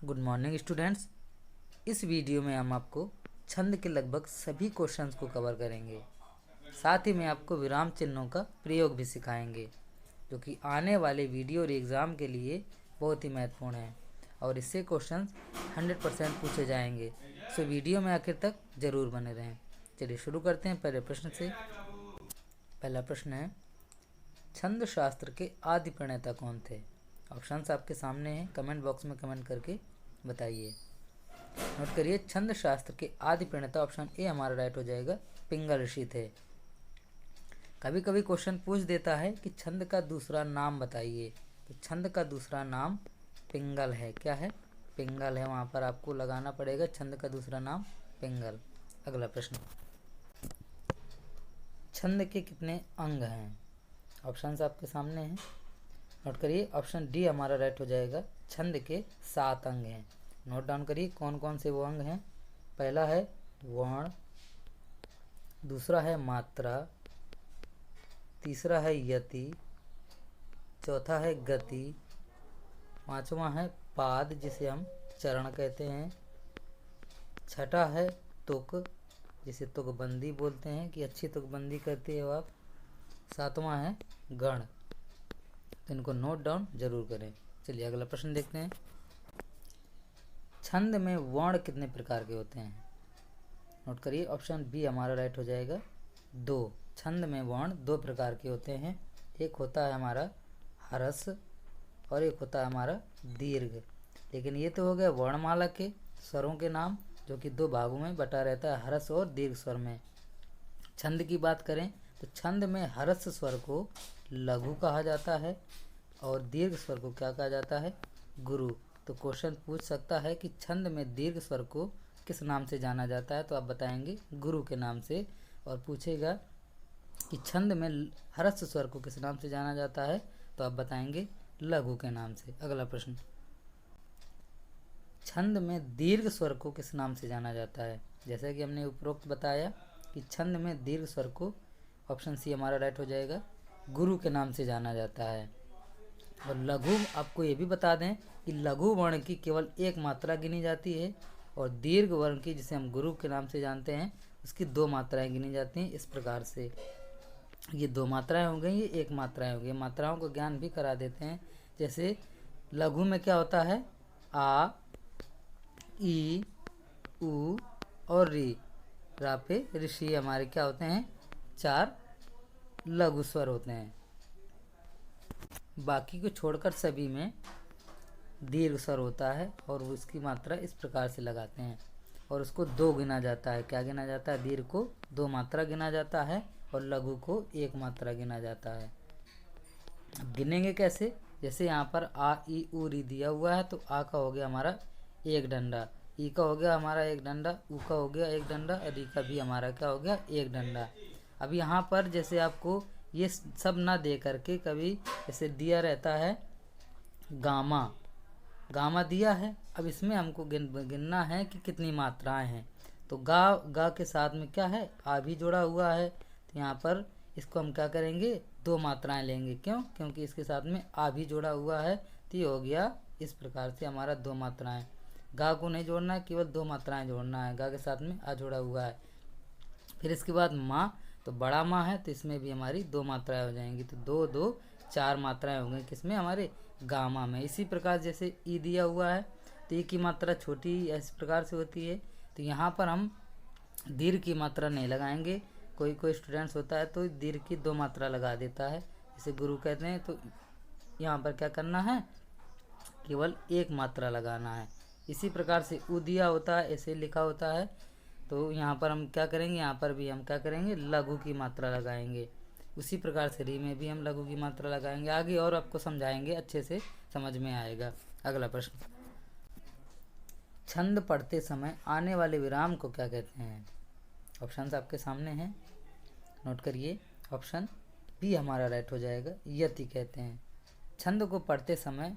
Good morning students. इस video में हम आपको छंद के लगभग सभी क्वेश्चंस को कवर करेंगे। साथ ही में आपको विराम चिन्हों का प्रयोग भी सिखाएंगे, जो कि आने वाले वीडियो और एग्ज़ाम के लिए बहुत ही महत्वपूर्ण है और इससे क्वेश्चंस 100% पूछे जाएंगे। सो वीडियो में आखिर तक ज़रूर बने रहें। चलिए शुरू करते हैं पहले प्रश्न से। पहला प्रश्न है, छंद शास्त्र के आदि प्रणेता कौन थे? ऑप्शंस आपके सामने हैं, कमेंट बॉक्स में कमेंट करके बताइए। नोट करिए, छंद शास्त्र के आदि प्रणेता ऑप्शन ए हमारा राइट हो जाएगा, पिंगल ऋषि थे। कभी कभी क्वेश्चन पूछ देता है कि छंद का दूसरा नाम बताइए, तो छंद का दूसरा नाम पिंगल है। क्या है? पिंगल है। वहाँ पर आपको लगाना पड़ेगा छंद का दूसरा नाम पिंगल। अगला प्रश्न, छंद के कितने अंग हैं? ऑप्शंस आपके सामने हैं, नोट करिए। ऑप्शन डी हमारा राइट हो जाएगा, छंद के 7 अंग हैं। नोट डाउन करिए कौन कौन से वो अंग हैं। पहला है वर्ण, दूसरा है मात्रा, तीसरा है यति, चौथा है गति, पांचवा है पाद जिसे हम चरण कहते हैं, छठा है तुक जिसे तुकबंदी बोलते हैं कि अच्छी तुकबंदी करते हो आप, सातवां है गण। तो इनको नोट डाउन जरूर करें। चलिए अगला प्रश्न देखते हैं। छंद में वर्ण कितने प्रकार के होते हैं? नोट करिए, ऑप्शन बी हमारा राइट हो जाएगा, 2। छंद में वर्ण 2 प्रकार के होते हैं। एक होता है हमारा हरस और एक होता है हमारा दीर्घ। लेकिन ये तो हो गया वर्णमाला के स्वरों के नाम, जो कि 2 भागों में बटा रहता है, हरस और दीर्घ स्वर में। छंद की बात करें तो छंद में हरस स्वर को लघु कहा जाता है और दीर्घ स्वर को क्या कहा जाता है? गुरु। तो क्वेश्चन पूछ सकता है कि छंद में दीर्घ स्वर को किस नाम से जाना जाता है, तो आप बताएंगे गुरु के नाम से। और पूछेगा कि छंद में हरस स्वर को किस नाम से जाना जाता है, तो आप बताएंगे लघु के नाम से। अगला प्रश्न, छंद में दीर्घ स्वर को किस नाम से जाना जाता है? जैसा कि हमने उपरोक्त बताया कि छंद में दीर्घ स्वर को, ऑप्शन सी हमारा राइट हो जाएगा, गुरु के नाम से जाना जाता है। और लघु, आपको ये भी बता दें कि लघु वर्ण की केवल एक मात्रा गिनी जाती है और दीर्घ वर्ण की, जिसे हम गुरु के नाम से जानते हैं, उसकी 2 मात्राएं गिनी जाती हैं। इस प्रकार से ये 2 मात्राएं हो गई, ये 1 मात्राएं हो गई। मात्राओं को ज्ञान भी करा देते हैं। जैसे लघु में क्या होता है? आ, ई, उ और री। रा पे ऋषि हमारे क्या होते हैं? 4 लघु स्वर होते हैं। बाकी को छोड़कर सभी में दीर्घ स्वर होता है और उसकी मात्रा इस प्रकार से लगाते हैं और उसको 2 गिना जाता है। क्या गिना जाता है? दीर्घ को 2 मात्रा गिना जाता है और लघु को 1 मात्रा गिना जाता है। अब गिनेंगे कैसे? जैसे यहाँ पर आ, ई, उ, री दिया हुआ है, तो आ का हो गया हमारा 1 डंडा, ई का हो गया हमारा 1 डंडा, उ का हो गया 1 डंडा और री का भी हमारा क्या हो गया? 1 डंडा। अब यहाँ पर जैसे आपको ये सब ना दे करके कभी जैसे दिया रहता है गामा, गामा दिया है। अब इसमें हमको गिनना है कि कितनी मात्राएं हैं। तो गा के साथ में क्या है? आ भी जुड़ा हुआ है, तो यहाँ पर इसको हम क्या करेंगे? 2 मात्राएं लेंगे। क्यों? क्योंकि इसके साथ में आ भी जुड़ा हुआ है, तो ये हो गया इस प्रकार से हमारा 2 मात्राएं। गा को नहीं जोड़ना है, केवल 2 मात्राएं जोड़ना है। गा के साथ में आ जुड़ा हुआ है। फिर इसके बाद माँ, तो बड़ा माँ है, तो इसमें भी हमारी 2 मात्राएं हो जाएंगी। तो 2 2 4 मात्राएं हो गई किसमें? हमारे गामा में। इसी प्रकार जैसे ई दिया हुआ है, तो ई की मात्रा छोटी इस प्रकार से होती है। तो यहाँ पर हम दीर्घ की मात्रा नहीं लगाएंगे। कोई कोई स्टूडेंट्स होता है तो दीर्घ की 2 मात्रा लगा देता है, इसे गुरु कहते हैं। तो यहाँ पर क्या करना है? केवल 1 मात्रा लगाना है। इसी प्रकार से उ दिया होता है, ऐसे लिखा होता है, तो यहाँ पर हम क्या करेंगे? यहाँ पर भी हम क्या करेंगे? लघु की मात्रा लगाएंगे। उसी प्रकार से री में भी हम लघु की मात्रा लगाएंगे। आगे और आपको समझाएंगे, अच्छे से समझ में आएगा। अगला प्रश्न, छंद पढ़ते समय आने वाले विराम को क्या कहते हैं? ऑप्शंस आपके सामने हैं, नोट करिए। ऑप्शन बी हमारा राइट हो जाएगा, यति कहते हैं। छंद को पढ़ते समय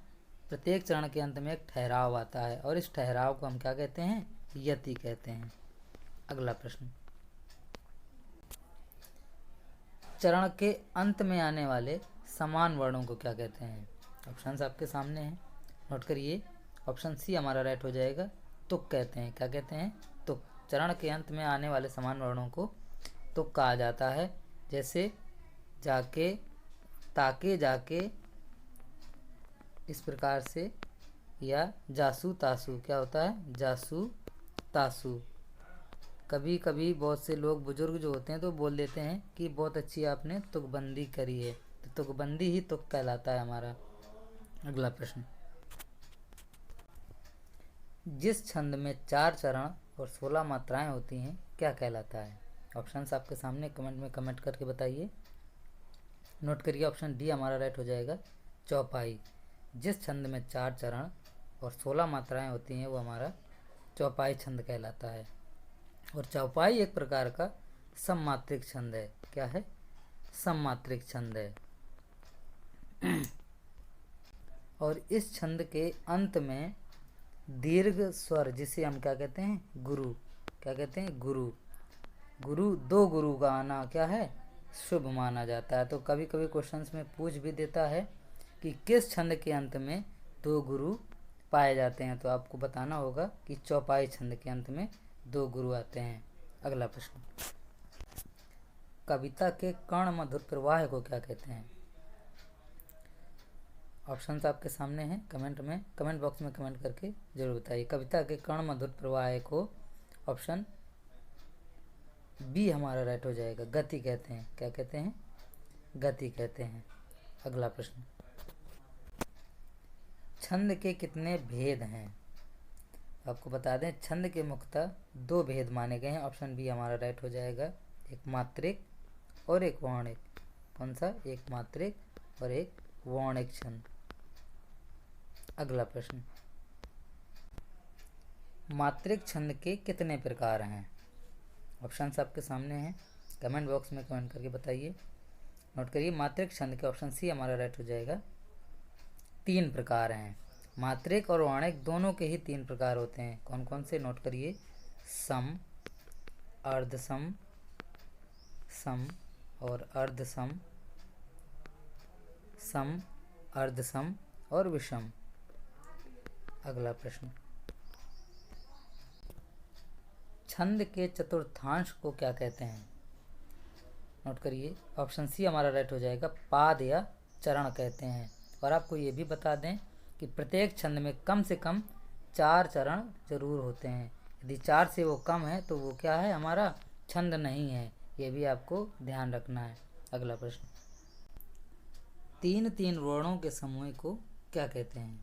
प्रत्येक चरण के अंत में एक ठहराव आता है और इस ठहराव को हम क्या कहते हैं? यति कहते हैं। अगला प्रश्न, चरण के अंत में आने वाले समान वर्णों को क्या कहते हैं? ऑप्शंस आपके सामने हैं, नोट करिए। ऑप्शन सी हमारा राइट हो जाएगा। तुक कहते हैं। क्या कहते हैं? तुक। चरण के अंत में आने वाले समान वर्णों को तुक कहा जाता है। जैसे जाके, ताके, जाके, इस प्रकार से, या जासू तासू। क्या होता है? जासू तासू। कभी कभी बहुत से लोग बुजुर्ग जो होते हैं तो बोल देते हैं कि बहुत अच्छी आपने तुकबंदी करी है, तो तुकबंदी ही तुक कहलाता है हमारा। अगला प्रश्न, जिस छंद में 4 चरण और 16 मात्राएं होती हैं क्या कहलाता है? ऑप्शंस आपके सामने कमेंट में कमेंट करके बताइए। नोट करिए, ऑप्शन डी हमारा राइट हो जाएगा, चौपाई। जिस छंद में 4 चरण और 16 मात्राएं होती हैं वो हमारा चौपाई छंद कहलाता है। और चौपाई एक प्रकार का सममात्रिक छंद है। क्या है? सममात्रिक छंद है। और इस छंद के अंत में दीर्घ स्वर, जिसे हम क्या कहते हैं? गुरु। क्या कहते हैं? गुरु। गुरु, 2 गुरु का आना क्या है? शुभ माना जाता है। तो कभी कभी क्वेश्चंस में पूछ भी देता है कि किस छंद के अंत में 2 गुरु पाए जाते हैं, तो आपको बताना होगा कि चौपाई छंद के अंत में 2 गुरु आते हैं। अगला प्रश्न, कविता के कर्ण मधुर प्रवाह को क्या कहते हैं? ऑप्शंस आपके सामने हैं, कमेंट बॉक्स में कमेंट करके जरूर बताइए। कविता के कर्ण मधुर प्रवाह को ऑप्शन बी हमारा राइट हो जाएगा, गति कहते हैं। क्या कहते हैं? गति कहते हैं। अगला प्रश्न, छंद के कितने भेद हैं? आपको बता दें, छंद के मुख्यतः 2 भेद माने गए हैं। ऑप्शन बी हमारा राइट हो जाएगा, एक मात्रिक और एक वर्णिक। कौन सा? एक मात्रिक और एक वर्णिक छंद। अगला प्रश्न, मात्रिक छंद के कितने प्रकार हैं? ऑप्शंस आपके सामने हैं, कमेंट बॉक्स में कमेंट करके बताइए। नोट करिए, मात्रिक छंद के ऑप्शन सी हमारा राइट हो जाएगा। 3 प्रकार हैं। मात्रिक और वर्णिक दोनों के ही 3 प्रकार होते हैं। कौन कौन से? नोट करिए, सम, अर्धसम, सम और अर्धसम, सम, अर्धसम और विषम। अगला प्रश्न, छंद के चतुर्थांश को क्या कहते हैं? नोट करिए, ऑप्शन सी हमारा राइट हो जाएगा, पाद या चरण कहते हैं। और आपको ये भी बता दें कि प्रत्येक छंद में कम से कम 4 चरण जरूर होते हैं। यदि 4 से वो कम है तो वो क्या है? हमारा छंद नहीं है। ये भी आपको ध्यान रखना है। अगला प्रश्न, 3 वर्णों के समूह को क्या कहते हैं?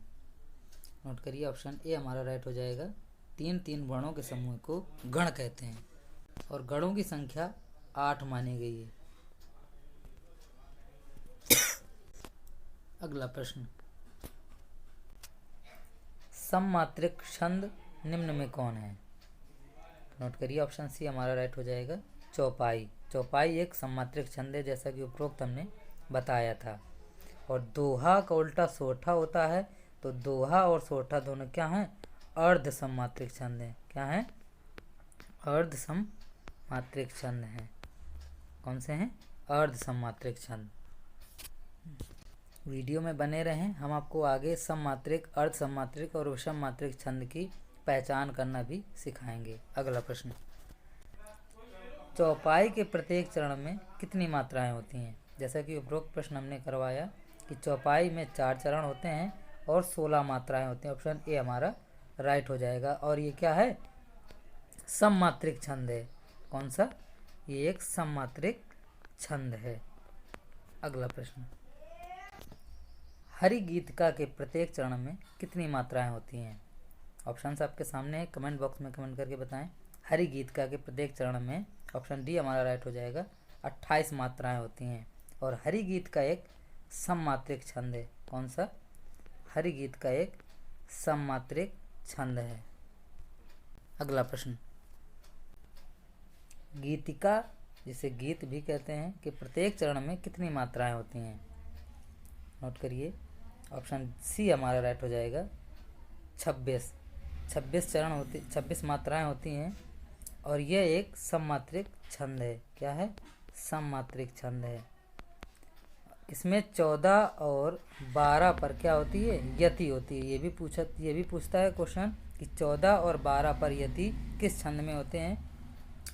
नोट करिए, ऑप्शन ए हमारा राइट हो जाएगा, 3 वर्णों के समूह को गण कहते हैं। और गणों की संख्या 8 मानी गई है। अगला प्रश्न, सममात्रिक छंद निम्न में कौन है? नोट करिए, ऑप्शन सी हमारा राइट हो जाएगा, चौपाई। चौपाई एक सममात्रिक छंद है, जैसा कि उपरोक्त हमने बताया था। और दोहा का उल्टा सोठा होता है, तो दोहा और सोठा दोनों क्या हैं? अर्ध सममात्रिक छंद हैं। क्या हैं? अर्ध सममात्रिक छंद हैं। कौन से हैं? अर्ध सममात्रिक छंद। वीडियो में बने रहें, हम आपको आगे सममात्रिक, अर्ध सममात्रिक और विषम मात्रिक छंद की पहचान करना भी सिखाएंगे। अगला प्रश्न, चौपाई के प्रत्येक चरण में कितनी मात्राएं होती हैं? जैसा कि उपरोक्त प्रश्न हमने करवाया कि चौपाई में 4 चरण होते हैं और 16 मात्राएं होती हैं। ऑप्शन ए हमारा राइट हो जाएगा। और ये क्या है? सममात्रिक छंद है। कौन सा? ये एक सममात्रिक छंद है। अगला प्रश्न, हरि गीतिका के प्रत्येक चरण में कितनी मात्राएं होती हैं? ऑप्शंस आपके सामने है, कमेंट बॉक्स में कमेंट करके बताएं। हरि गीतिका के प्रत्येक चरण में ऑप्शन डी हमारा राइट हो जाएगा, 28 मात्राएं होती हैं। और हरि गीत का एक सममात्रिक छंद है। कौन सा? हरि गीत का एक सममात्रिक छंद है। अगला प्रश्न, गीतिका, जिसे गीत भी कहते हैं, कि प्रत्येक चरण में कितनी मात्राएं होती हैं? नोट करिए, ऑप्शन सी हमारा राइट हो जाएगा, 26। 26 मात्राएं होती हैं। और यह एक सममात्रिक छंद है। क्या है? सममात्रिक छंद है। इसमें 14 और 12 पर क्या होती है, यति होती है। ये भी पूछता है क्वेश्चन कि 14 और 12 पर यति किस छंद में होते हैं,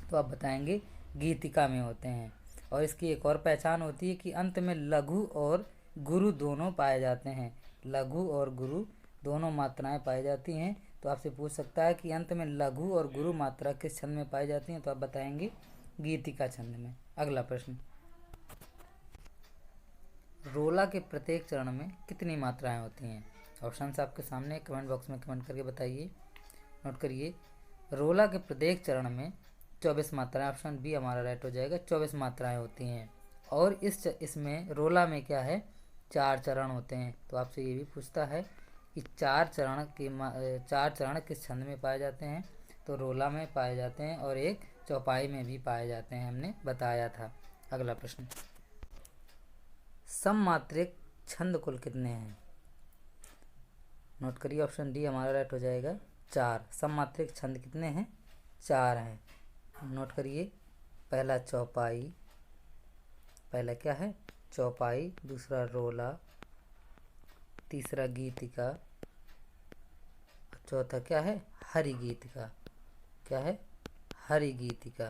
तो आप बताएंगे गीतिका में होते हैं। और इसकी एक और पहचान होती है कि अंत में लघु और गुरु दोनों पाए जाते हैं। लघु और गुरु दोनों मात्राएं पाई जाती हैं। तो आपसे पूछ सकता है कि अंत में लघु और गुरु मात्रा किस छंद में पाई जाती हैं, तो आप बताएंगे गीतिका छंद में। अगला प्रश्न, रोला के प्रत्येक चरण में कितनी मात्राएं होती हैं? ऑप्शन आपके सामने, कमेंट बॉक्स में कमेंट करके बताइए। नोट करिए, रोला के प्रत्येक चरण में 24 मात्राएं, ऑप्शन बी हमारा राइट हो जाएगा, 24 मात्राएं होती हैं। और इसमें रोला में क्या है, 4 चरण होते हैं। तो आपसे ये भी पूछता है कि 4 चरण किस छंद में पाए जाते हैं, तो रोला में पाए जाते हैं और एक चौपाई में भी पाए जाते हैं, हमने बताया था। अगला प्रश्न, सममात्रिक छंद कुल कितने हैं? नोट करिए, ऑप्शन डी हमारा राइट हो जाएगा, 4। सममात्रिक छंद कितने हैं? 4 हैं। नोट करिए, पहला चौपाई, पहला क्या है, चौपाई, दूसरा रोला, तीसरा गीतिका, चौथा क्या है, हरि गीतिका। क्या है, हरि गीतिका।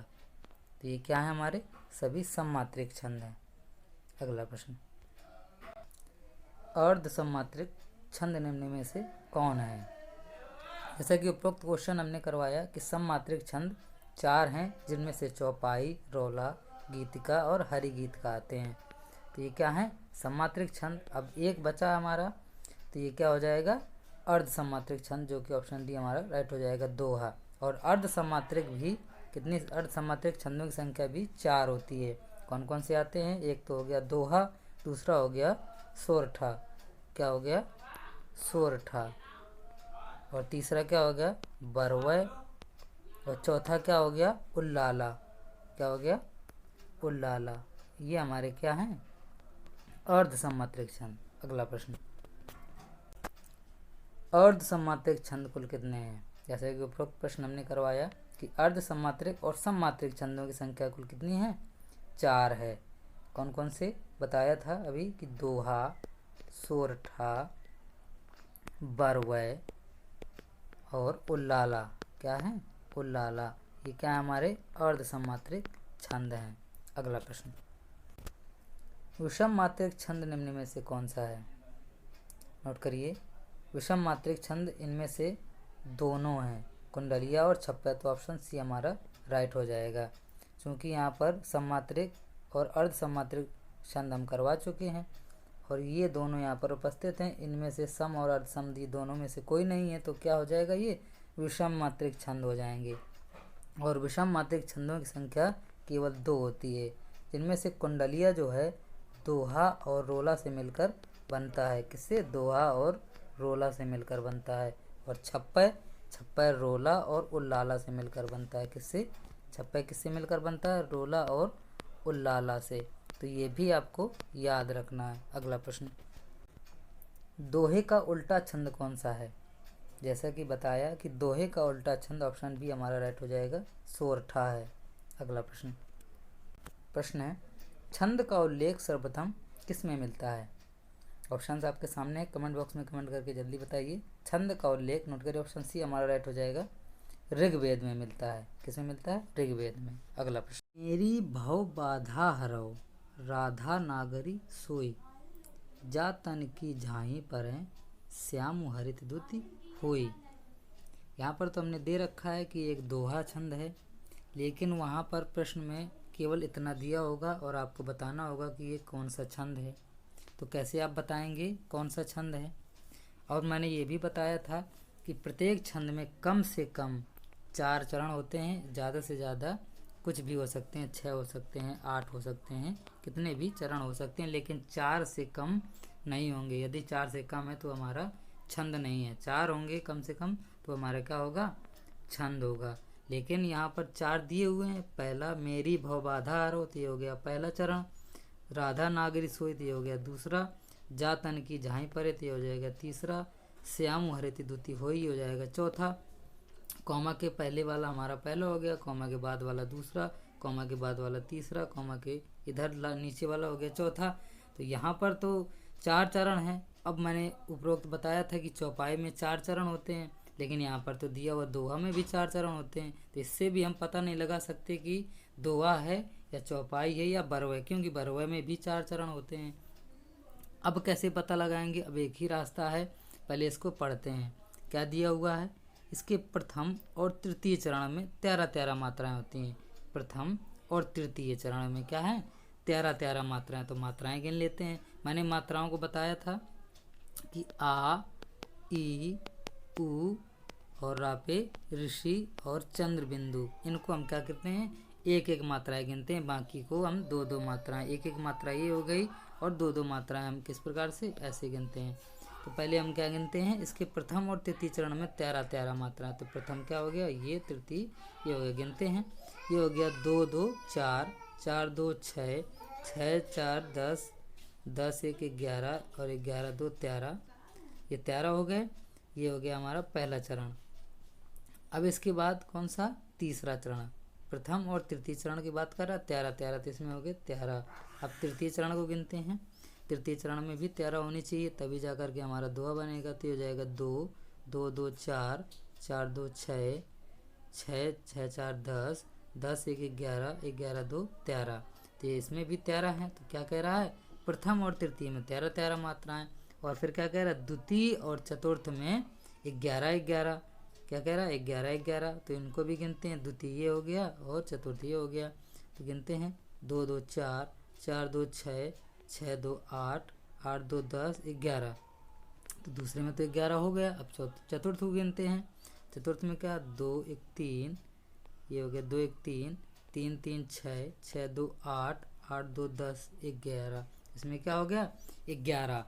तो ये क्या है, हमारे सभी सममात्रिक छंद हैं। अगला प्रश्न, अर्ध सममात्रिक छंद निम्न में से कौन है? जैसा कि उपरोक्त क्वेश्चन हमने करवाया कि सममात्रिक छंद 4 हैं, जिनमें से चौपाई, रोला, गीतिका और हरि गीतिका आते हैं। तो ये क्या है, सममात्रिक छंद। अब एक बचा हमारा, तो ये क्या हो जाएगा, अर्ध सममात्रिक छंद, जो कि ऑप्शन डी हमारा राइट हो जाएगा, दोहा। और अर्ध सममात्रिक भी कितनी, अर्ध सममात्रिक छंदों की संख्या भी 4 होती है। कौन कौन से आते हैं? एक तो हो गया दोहा, दूसरा हो गया सोरठा, क्या हो गया, सोरठा, और तीसरा क्या हो गया, बरवय, और चौथा क्या हो गया, उल्लाला। क्या हो गया, उल्लाला। ये हमारे क्या हैं, अर्ध सममात्रिक छंद। अगला प्रश्न, अर्ध सममात्रिक छंद कुल कितने हैं? जैसे कि उपरोक्त प्रश्न हमने करवाया कि अर्ध सममात्रिक और सममात्रिक छंदों की संख्या कुल कितनी है, 4 है। कौन कौन से बताया था अभी कि दोहा, सोरठा, बरवय और उल्लाला। क्या है, उल्लाला। ये क्या है, हमारे अर्ध सममात्रिक छंद हैं। अगला प्रश्न, विषम मात्रिक छंद निम्न में से कौन सा है? नोट करिए, विषम मात्रिक छंद इनमें से दोनों हैं, कुंडलिया और छप्पा। तो ऑप्शन सी हमारा राइट हो जाएगा, क्योंकि यहाँ पर सममात्रिक और अर्ध सममात्रिक छंद हम करवा चुके हैं और ये दोनों यहाँ पर उपस्थित हैं। इनमें से सम और अर्ध सम दोनों में से कोई नहीं है, तो क्या हो जाएगा, ये विषम मात्रिक छंद हो जाएंगे। और विषम मात्रिक छंदों की संख्या केवल 2 होती है, जिनमें से कुंडलिया जो है दोहा और रोला से मिलकर बनता है। किससे, दोहा और रोला से मिलकर बनता है। और छप्पा रोला और उल्लाला से मिलकर बनता है। किससे, छप्पा किससे मिलकर बनता है, रोला और उल्लाला से। तो ये भी आपको याद रखना है। अगला प्रश्न, दोहे का उल्टा छंद कौन सा है? जैसा कि बताया कि दोहे का उल्टा छंद, ऑप्शन बी हमारा राइट हो जाएगा, सोरठा है। अगला प्रश्न है, छंद का उल्लेख सर्वप्रथम किस में मिलता है? ऑप्शन आपके सामने है, कमेंट बॉक्स में कमेंट करके जल्दी बताइए। छंद का उल्लेख, नोट करिए, ऑप्शन सी हमारा राइट हो जाएगा, ऋग्वेद में मिलता है। किस में मिलता है, ऋग्वेद में। अगला प्रश्न, मेरी भव बाधा हरौ, राधा नागरी सोई, जा तन की झाई पर है, श्याम हरित दुति होई। यहाँ पर तो हमने दे रखा है कि एक दोहा छंद है, लेकिन वहाँ पर प्रश्न में केवल इतना दिया होगा और आपको बताना होगा कि ये कौन सा छंद है। तो कैसे आप बताएंगे कौन सा छंद है? और मैंने ये भी बताया था कि प्रत्येक छंद में कम से कम 4 चरण होते हैं, ज़्यादा से ज़्यादा कुछ भी हो सकते हैं, 6 हो सकते हैं, 8 हो सकते हैं, कितने भी चरण हो सकते हैं, लेकिन 4 से कम नहीं होंगे। यदि 4 से कम है तो हमारा छंद नहीं है, 4 होंगे कम से कम तो हमारा क्या होगा, छंद होगा। लेकिन यहाँ पर 4 दिए हुए हैं। पहला मेरी भव बाधा हरो, ये हो गया पहला चरण। राधा नागरी सोई, ये हो गया दूसरा। जा तन की झाई परे, ये हो जाएगा तीसरा। श्याम हरित दुति होई हो जाएगा चौथा। कॉमा के पहले वाला हमारा पहला हो गया, कॉमा के बाद वाला दूसरा, कॉमा के बाद वाला तीसरा, कॉमा के इधर नीचे वाला हो गया चौथा। तो यहाँ पर तो 4 चरण हैं। अब मैंने उपरोक्त बताया था कि चौपाई में 4 चरण होते हैं, लेकिन यहाँ पर तो दिया हुआ दोहा में भी 4 चरण होते हैं। तो इससे भी हम पता नहीं लगा सकते कि दोहा है या चौपाई है या बरवा है, क्योंकि बरवा में भी 4 चरण होते हैं। अब कैसे पता लगाएंगे? अब एक ही रास्ता है, पहले इसको पढ़ते हैं। क्या दिया हुआ है? इसके प्रथम और तृतीय चरण में 13-13 मात्राएं होती हैं। प्रथम और तृतीय चरण में क्या है? 13-13 मात्राएं। तो मात्राएं गिन लेते हैं। मैंने मात्राओं को बताया था कि आ, ई, उ और रा पे ऋषि और चंद्र बिंदु, इनको हम क्या करते हैं? एक एक मात्राएं गिनते हैं, बाकी को हम 2-2 मात्राएं, एक एक मात्रा ये हो गई और 2-2 मात्राएं हम किस प्रकार से ऐसे गिनते हैं। तो पहले हम क्या गिनते हैं? इसके प्रथम और तृतीय चरण में 13-13 मात्राएं। तो प्रथम क्या हो गया? ये, तृतीय ये हो गया, गिनते हैं। ये हो गया 2-2 4, 4-2 6, 6-4 10, 10-1 11 और 11-2 13, ये 13 हो गए। ये हो गया हमारा पहला चरण। अब इसके बाद कौन सा? तीसरा चरण। प्रथम और तृतीय चरण की बात कर रहा, 13-13, तो इसमें हो गए 13। अब तृतीय चरण को गिनते हैं। तृतीय चरण में भी 13 होनी चाहिए, तभी जा कर के हमारा दोहा बनेगा। तो हो जाएगा 2, 2-2 4, 4-2 6, 6-4 10, 10-1 11, 11-2 13। तो इसमें भी 13 है। तो क्या कह रहा है? प्रथम और तृतीय में 13-13 मात्राएं। और फिर क्या कह रहा है? द्वितीय और चतुर्थ में 11-11। क्या कह रहा है? 11-11। तो इनको भी गिनते हैं। द्वितीय हो गया और चतुर्थीय हो गया। तो गिनते हैं। 2-2 4, 4-2 6, 6-2 8, 8-2 10, 11। तो दूसरे में तो 11 हो गया। अब चतुर्थ को गिनते हैं। चतुर्थ में क्या? 2-1 3, ये हो गया 2-1 3, 3-3 6, 6-2 8, 8-2 10, 11। इसमें क्या हो गया? 11।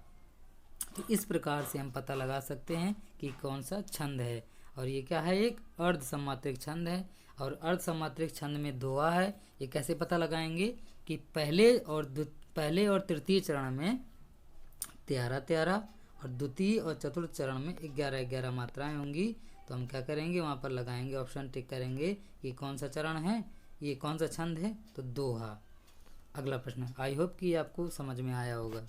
तो इस प्रकार से हम पता लगा सकते हैं कि कौन सा छंद है। और ये क्या है? एक अर्ध सम्मात्रिक छंद है। और अर्ध सम्मात्रिक छंद में दोहा है। ये कैसे पता लगाएंगे? कि पहले और तृतीय चरण में 13-13 और द्वितीय और चतुर्थ चरण में 11-11 मात्राएं होंगी। तो हम क्या करेंगे? वहाँ पर लगाएंगे, ऑप्शन टिक करेंगे कि कौन सा चरण है, ये कौन सा छंद है? तो दोहा। अगला प्रश्न। आई होप कि आपको समझ में आया होगा।